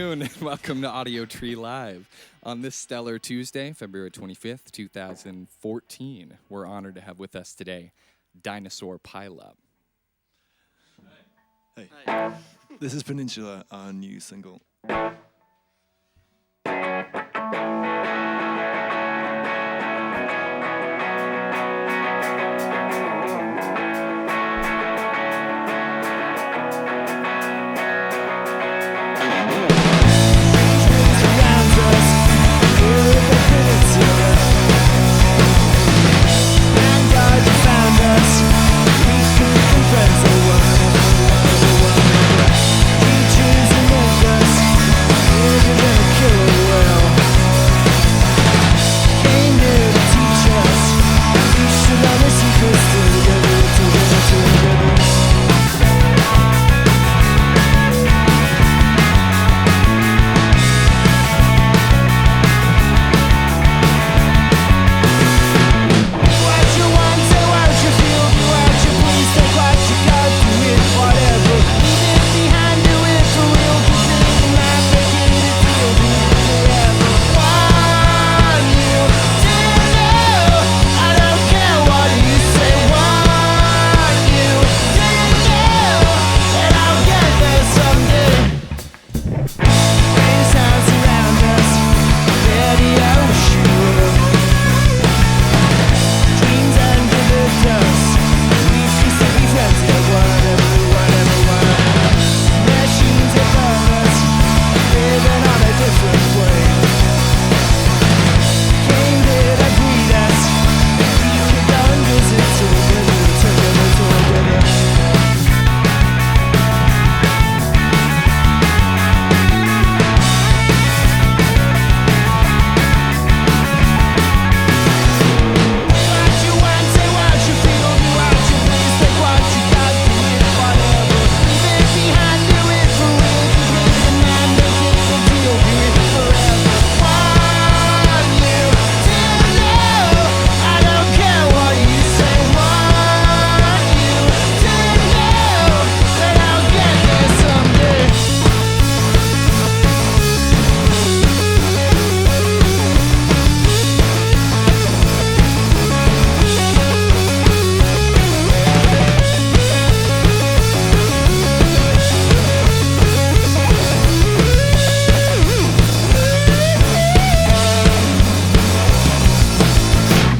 afternoon, and welcome to Audiotree Live. On this stellar Tuesday, February 25th, 2014, we're honored to have with us today Dinosaur Pileup. Hey. This is Peninsula, our new single.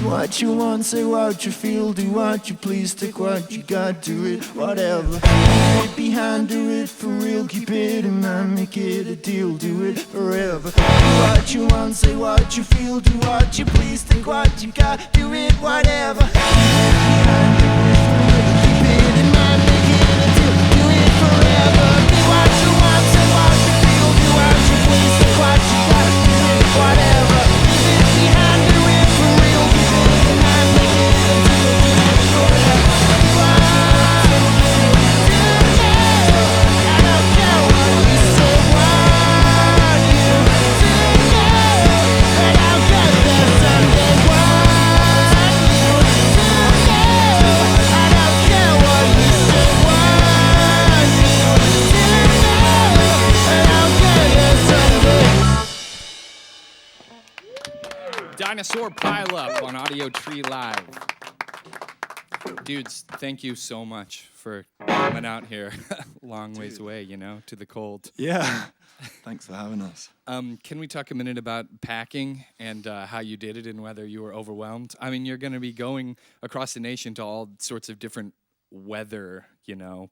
What you want, say what you feel, do what you please, take what you got, do it, whatever. Leave it behind, do it for real, keep it in mind, make it a deal, do it forever. Do what you want, say what you feel, do what you please, take what you got, do it, whatever. Leave it behind, do it for real, keep it in mind, make it a deal, do it forever. Do what you want, say what you feel, do what you please, take what you got, do it, whatever. Leave it behind, do it for real, keep it in mind, make it a deal, do it forever. I don't care what you say, what you do now, and I'll get there someday. What you do now, I don't care what you say, what you do now, and I'll get there someday. Dinosaur Pileup on Audiotree Live. Dudes, thank you so much for coming out here. Long ways away, to the cold. Yeah. Thanks for having us. Can we talk a minute about packing and how you did it and whether you were overwhelmed? I mean, you're going to be going across the nation to all sorts of different weather,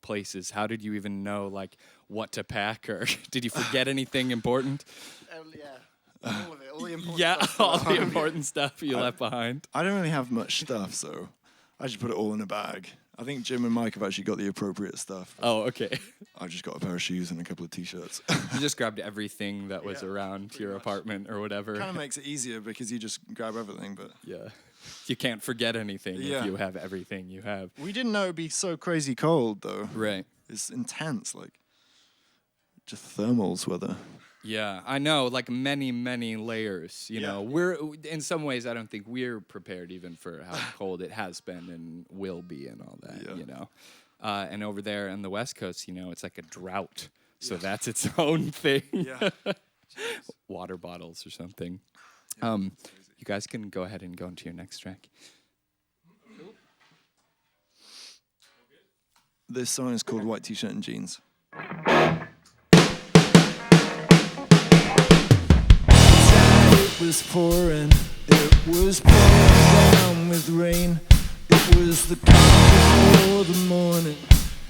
places. How did you even know, what to pack? Or did you forget anything important? All of it, all the important Yeah, stuff. all the important stuff you left behind. I don't really have much stuff, so I just put it all in a bag. I think Jim and Mike have actually got the appropriate stuff. Oh, okay. I just got a pair of shoes and a couple of t-shirts. You just grabbed everything that was around your apartment or whatever. Kind of makes it easier because you just grab everything, but Yeah. You can't forget anything if you have everything you have. we didn't know it'd be so crazy cold, though. Right. It's intense, just thermals weather. Yeah, I know, many, many layers, Yeah. We're, in some ways, I don't think we're prepared even for how cold it has been and will be and all that, Yeah. And over there on the West Coast, it's like a drought. So that's its own thing. Yeah. Water bottles or something. Yeah, You guys can go ahead and go into your next track. This song is called White T-Shirt and Jeans. It was pouring, it was pouring down with rain. It was the calm before the morning.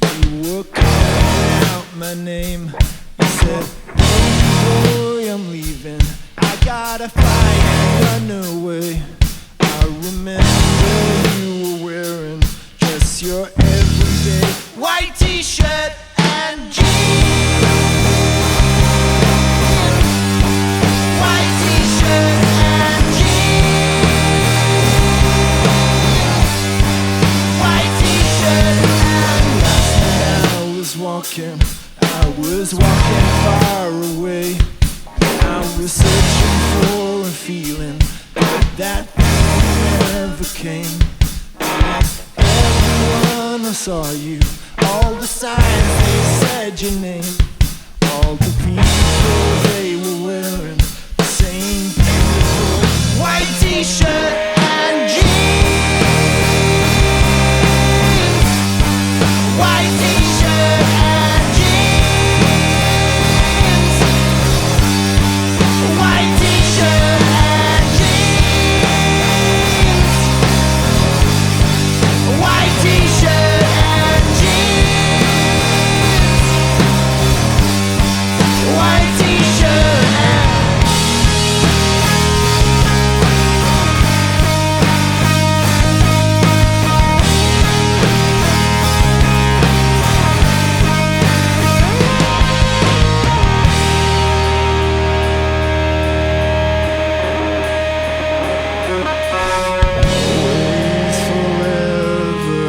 You were calling out my name. You said, "Hey boy, I'm leaving. I gotta fly and run away." I remember you were wearing just your everyday white T-shirt and jeans. White T-shirt and jeans. White T-shirt and last night I was walking far away. I was searching for a feeling, but that feeling never came. And everyone I saw you, all the signs they said your name, all the people they were wearing the same beautiful white T-shirt and jeans. White T-shirt and jeans. White T-shirt and jeans. White T-shirt and jeans. White T-shirt and always forever.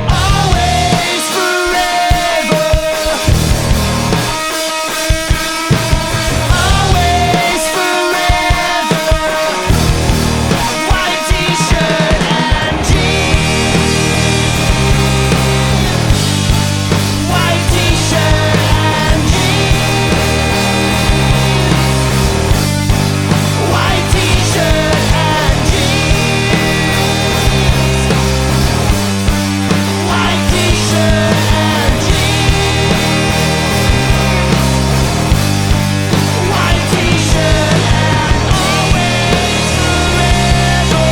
Always forever. Always forever. White T-shirt and jeans. White T-shirt and jeans. White T-shirt and jeans. White T-shirt and jeans. White T-shirt and always forever.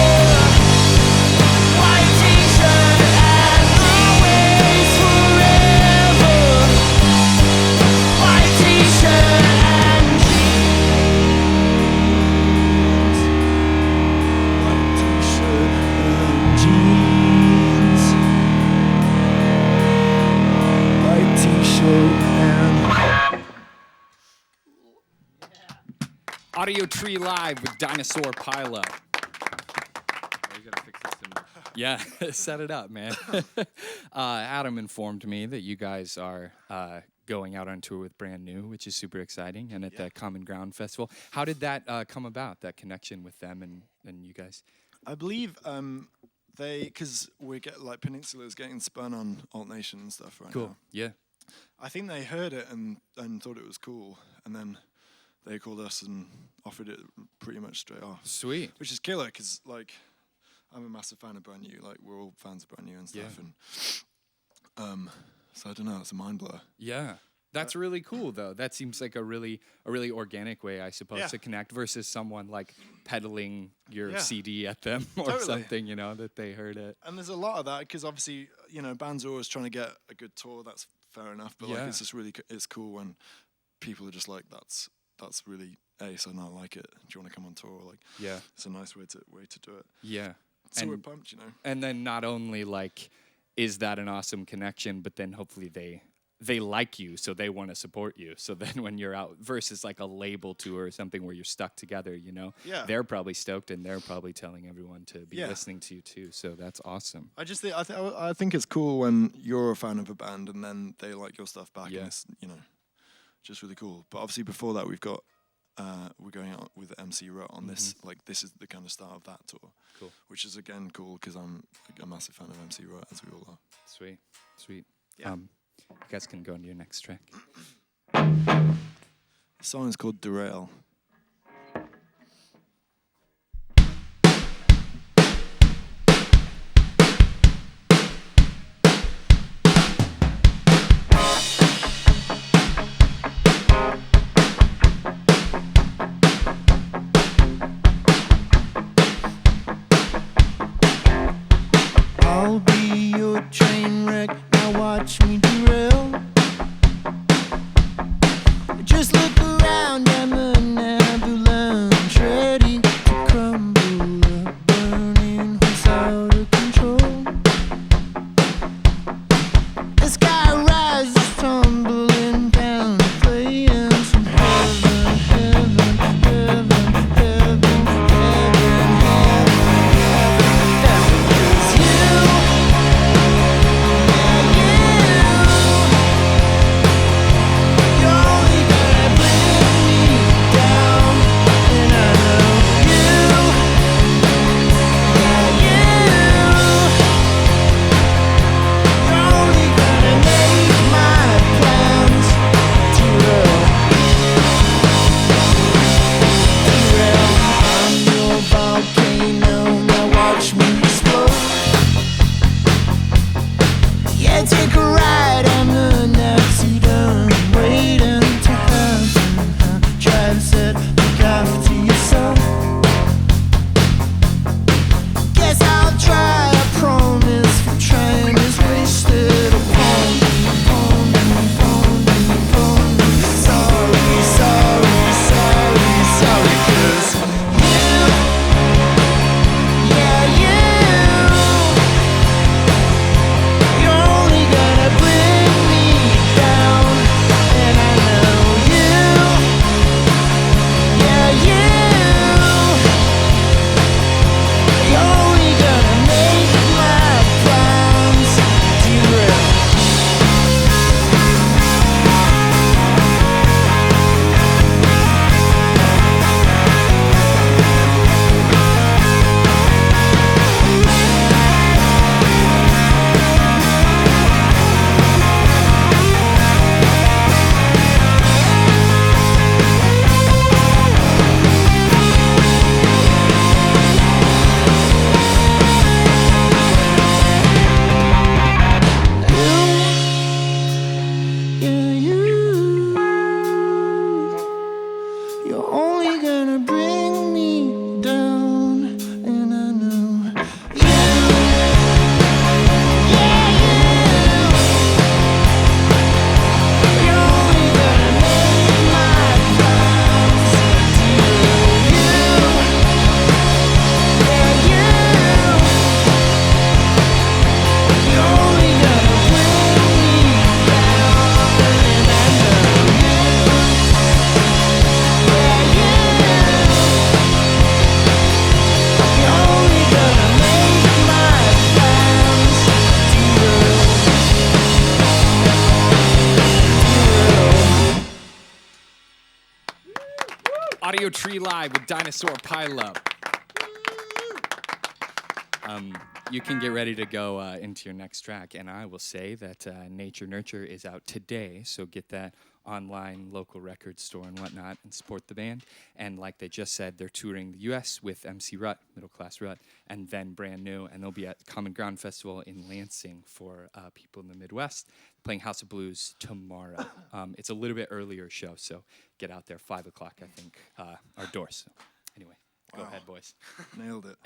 White T-shirt and always forever. White T-shirt and jeans. White T-shirt and jeans. White T-shirt and Audiotree Live with Dinosaur Pilo. Yeah, set it up, man. Adam informed me that you guys are going out on tour with Brand New, which is super exciting, and at the Common Ground Festival. How did that come about, that connection with them and you guys? I believe because we get like Peninsula's getting spun on Alt Nation and stuff right now. Yeah. I think they heard it and thought it was cool, and then they called us and offered it pretty much straight off. Sweet. Which is killer, because like I'm a massive fan of Brand New. Like we're all fans of Brand New and stuff, and so I don't know. It's a mind blower. Yeah. That's really cool, though. That seems like a really organic way, I suppose, Yeah. to connect versus someone like peddling your Yeah. CD at them or Totally. something, you know, that they heard it. And there's a lot of that, because obviously, you know, bands are always trying to get a good tour. That's fair enough. But like, Yeah. it's just really it's cool when people are just like, that's really ace, and I like it. Do you want to come on tour? Like, Yeah. it's a nice way to do it. Yeah. So we're And, pumped, you know. and then not only like is that an awesome connection, but then hopefully they like you, so they want to support you. So then when you're out versus like a label tour or something where you're stuck together, you know, Yeah. they're probably stoked and they're probably telling everyone to be Yeah. listening to you too. So that's awesome. I just think I think it's cool when you're a fan of a band and then they like your stuff back, Yeah. and it's, you know, just really cool. But obviously before that, we've got we're going out with MC Rut on this. Like, this is the kind of start of that tour. Cool. Which is again cool, because I'm a massive fan of MC Rut, as we all are. Sweet. Yeah. You guys can go into your next track. The song is called Derail. I'll be your train wreck, now watch me derail. Just look around, I'm an avalanche ready to crumble, a burning horse out of control. The sky rises, tumbling down, playing some heaven, heaven, heaven, heaven, heaven, heaven. 'Cause you're only gonna bring me down, and I know you're only gonna make my plans derail. I'm your volcano, now watch me explode. Yeah, take a ride, I'm an accident waiting to happen. Try to set look after yourself. Guess I'll try, I promise. For trying is wasted upon me, upon me, upon me, upon me. Sorry, sorry, sorry, sorry, 'cause you're only gonna bring me down, and I know you're only gonna make my plans derail. You're only gonna bring me down, and I know you're only gonna make my plans derail. You're only gonna bring me down, and I know you're only gonna make my plans derail. Audiotree Live with Dinosaur Pile Up. You can get ready to go into your next track, and I will say that Nature Nurture is out today, so get that online, local record store and whatnot, and support the band. And like they just said, they're touring the U.S. with MC Rut, Middle Class Rut, and then Brand New, and they'll be at Common Ground Festival in Lansing for people in the Midwest, playing House of Blues tomorrow. It's a little bit earlier show, so get out there, 5 o'clock, I think, our doors. So anyway, go ahead, boys. Nailed it.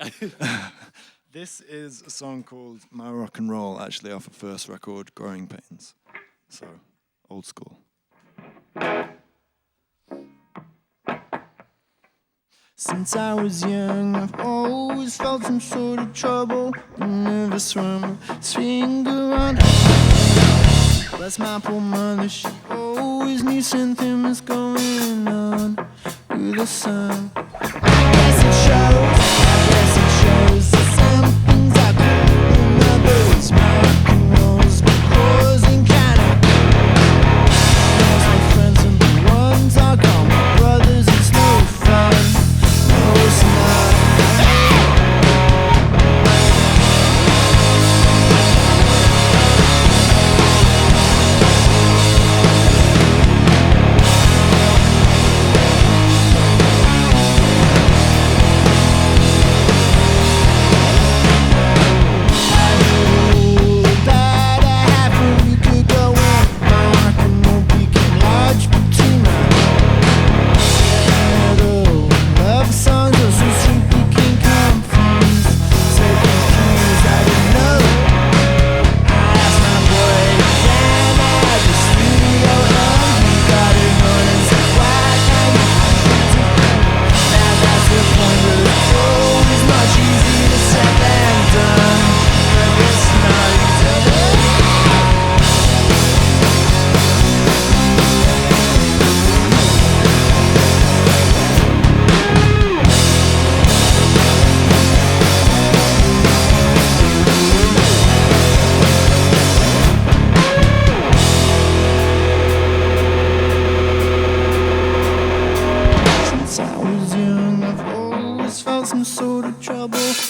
This is a song called My Rock and Roll, actually off a first record, Growing Pains. So, old school. Since I was young, I've always felt some sort of trouble. A nervous rumble, finger on. Bless my poor mother, she always knew something was going on with the sun. I guess it shows that some things I couldn't remember. It's my rock and roll's been causing kind of. Lost my friends and the ones I call my brothers, it's no fun. No, it's not.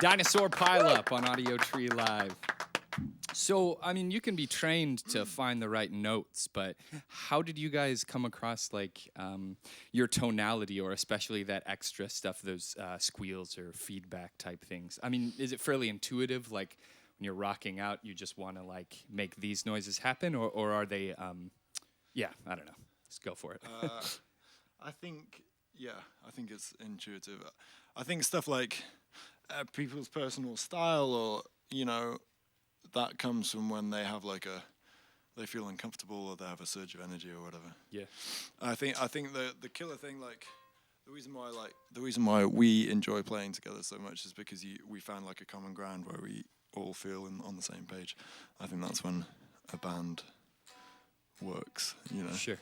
Dinosaur Pileup on Audiotree Live. So, I mean, you can be trained to find the right notes, but how did you guys come across, like, your tonality, or especially that extra stuff, those squeals or feedback type things? I mean, is it fairly intuitive, like, when you're rocking out, you just want to, like, make these noises happen, or are they, yeah, I don't know. Just go for it. I think it's intuitive. I think stuff like people's personal style, or, you know, that comes from when they have they feel uncomfortable, or they have a surge of energy or whatever. Yeah. I think the killer thing, like, the reason why we enjoy playing together so much is because we found like a common ground where we all feel on the same page. I think that's when a band works, you know. Sure.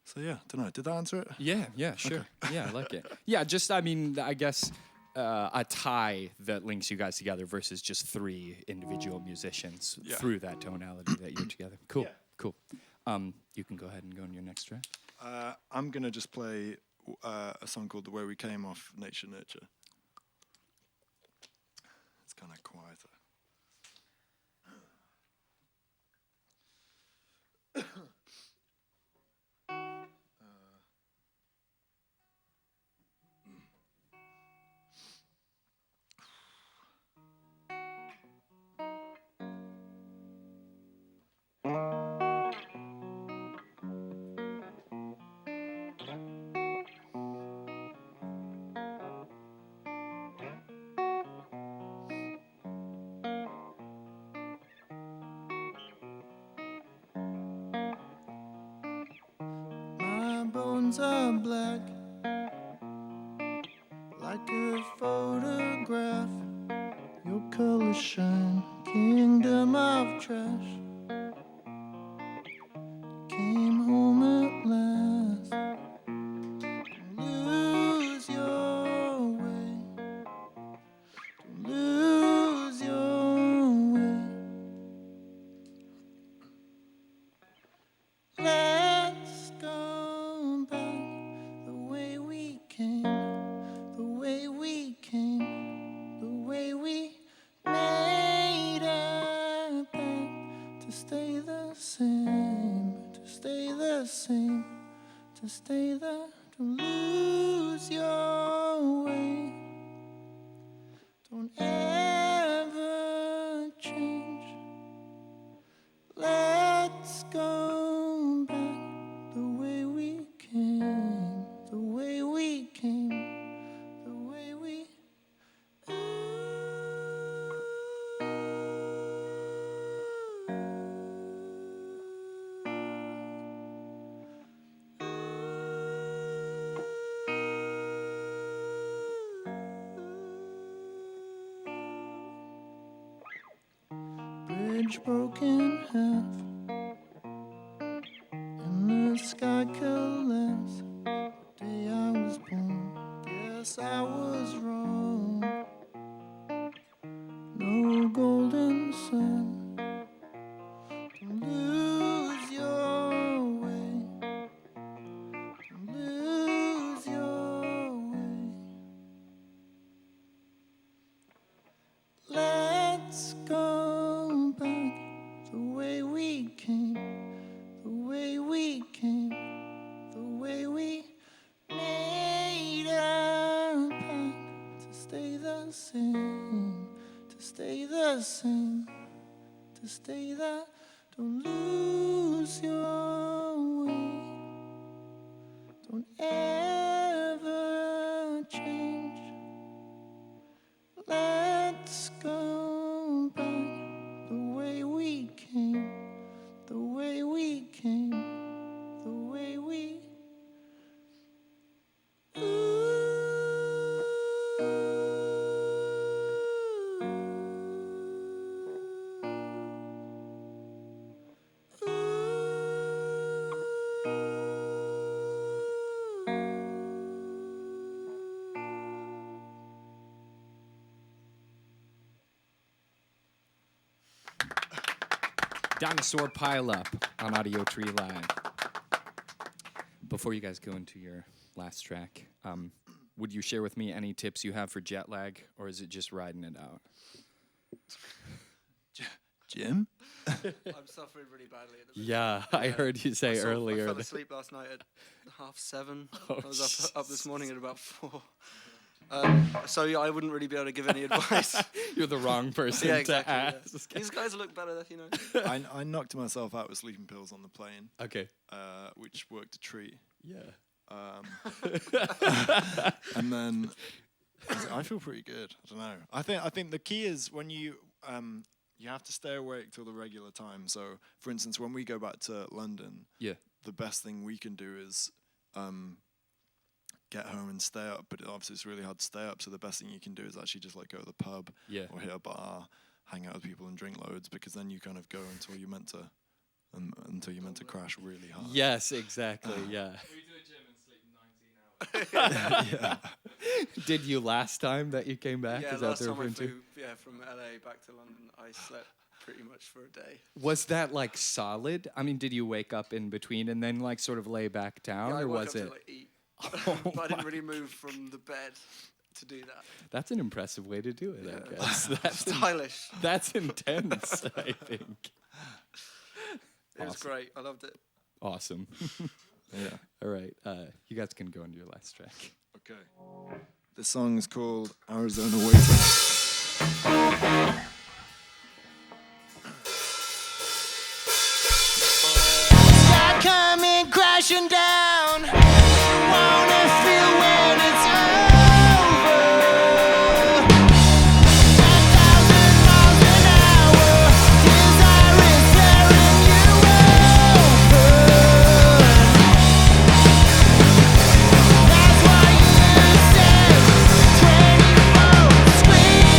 So yeah, don't know. Did that answer it? Yeah, sure. Okay. Yeah, I like it. Yeah, just, I mean, I guess a tie that links you guys together versus just three individual musicians through that tonality that you're together. Cool, cool. You can go ahead and go on your next track. I'm going to just play a song called The Way We Came off Nature Nurture. It's kind of quieter. My bones are black, like a photograph. Your colors shine, kingdom of trash. Came home at last. Don't lose your way. Don't lose your way. Let's go back the way we came, the way we came, the way we made a pact to stay the same, to stay the same, to stay the, to lose your way. bridge broke in half, and the sky collapsed. The day I was born, guess I was wrong. No golden sun. Don't lose your way. Don't lose your way. Let's go back the way we came, the way we came, the way we made a pact to stay the same, to stay the same, to stay the. Don't lose your way. Don't ever change. Let's go back the way we came, the way we came, the way we. Dinosaur Pile Up on Audiotree Live. Before you guys go into your last track, would you share with me any tips you have for jet lag, or is it just riding it out? Jim? I'm suffering really badly at the minute. Yeah, I heard you say I earlier. fell asleep last night at 7:30. Oh, I was up this morning at about 4. So yeah, I wouldn't really be able to give any advice. You're the wrong person Yeah, to exactly. Yeah. ask. These guys look better, you know. I knocked myself out with sleeping pills on the plane, Okay. which worked a treat. Yeah. And then I feel pretty good. I don't know. I think the key is when you have to stay awake till the regular time. So, for instance, when we go back to London, Yeah. the best thing we can do is get home and stay up. But obviously, it's really hard to stay up. So the best thing you can do is actually just like go to the pub Yeah. or hit a bar, hang out with people, and drink loads. Because then you kind of go until you're meant to. Until you're meant to crash really hard. Yes, exactly. Yeah. We do a gym and sleep 19 hours. Yeah. Did you last time that you came back? Yeah, Is that last what time they're I referring to? flew from LA back to London, I slept pretty much for a day. Was that like solid? I mean, did you wake up in between and then like sort of lay back down, Yeah, I or woke was up it? to like eat, Oh but I didn't my- really move from the bed to do that. That's an impressive way to do it, I Yeah. guess. Stylish. That's intense, I think. It was Awesome. great. I loved it. Awesome. Yeah. All right. You guys can go into your last track. Okay. The song is called Arizona Waiting. Start coming crashing down. You wanna feel when it's over. 10,000 miles an hour. Desire is tearing you open. That's why you said 24 scream.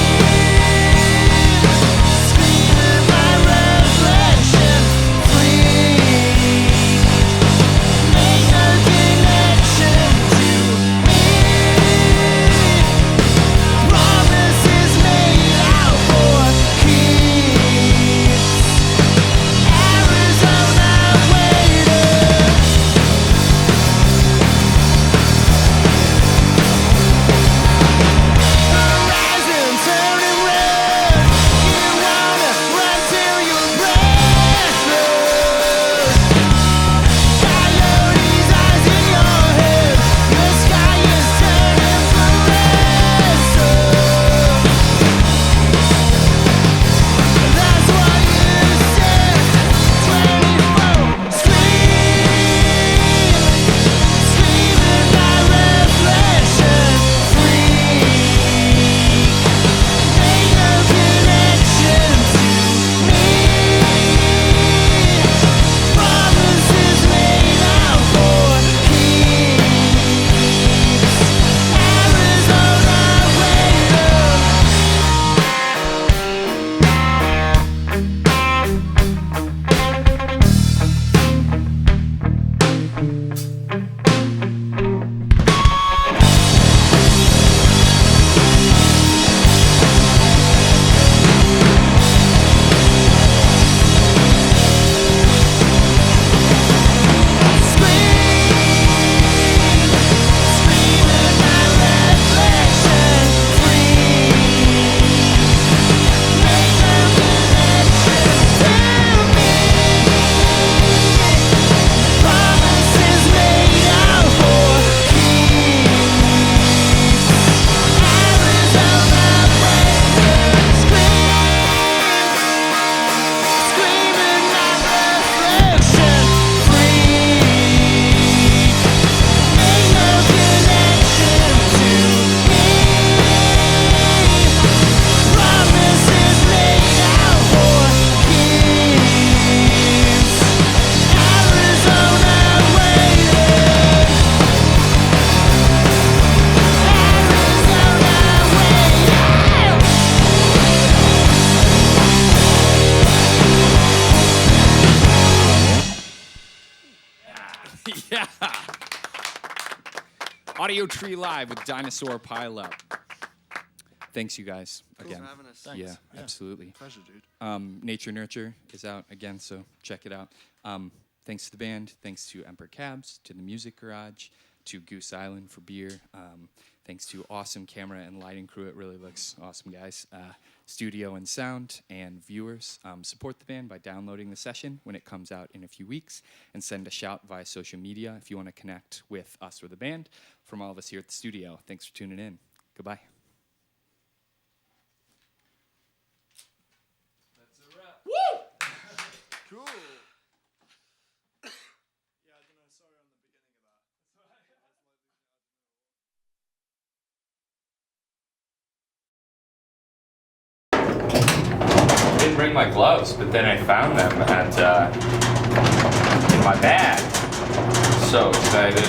Audiotree Live with Dinosaur Pile Up. Thanks, you guys, Thanks again. for having us. Yeah, absolutely. Pleasure, dude. Nature Nurture is out again, so check it out. Thanks to the band, thanks to Emperor Cabs, to the Music Garage, to Goose Island for beer. Thanks to awesome camera and lighting crew. It really looks awesome, guys. Studio and sound and viewers. Support the band by downloading the session when it comes out in a few weeks, and send a shout via social media if you want to connect with us or the band. From all of us here at the studio, thanks for tuning in. Goodbye. Cool. Yeah, I don't know. Sorry on the beginning of that. I didn't bring my gloves, but then I found them in my bag. So excited.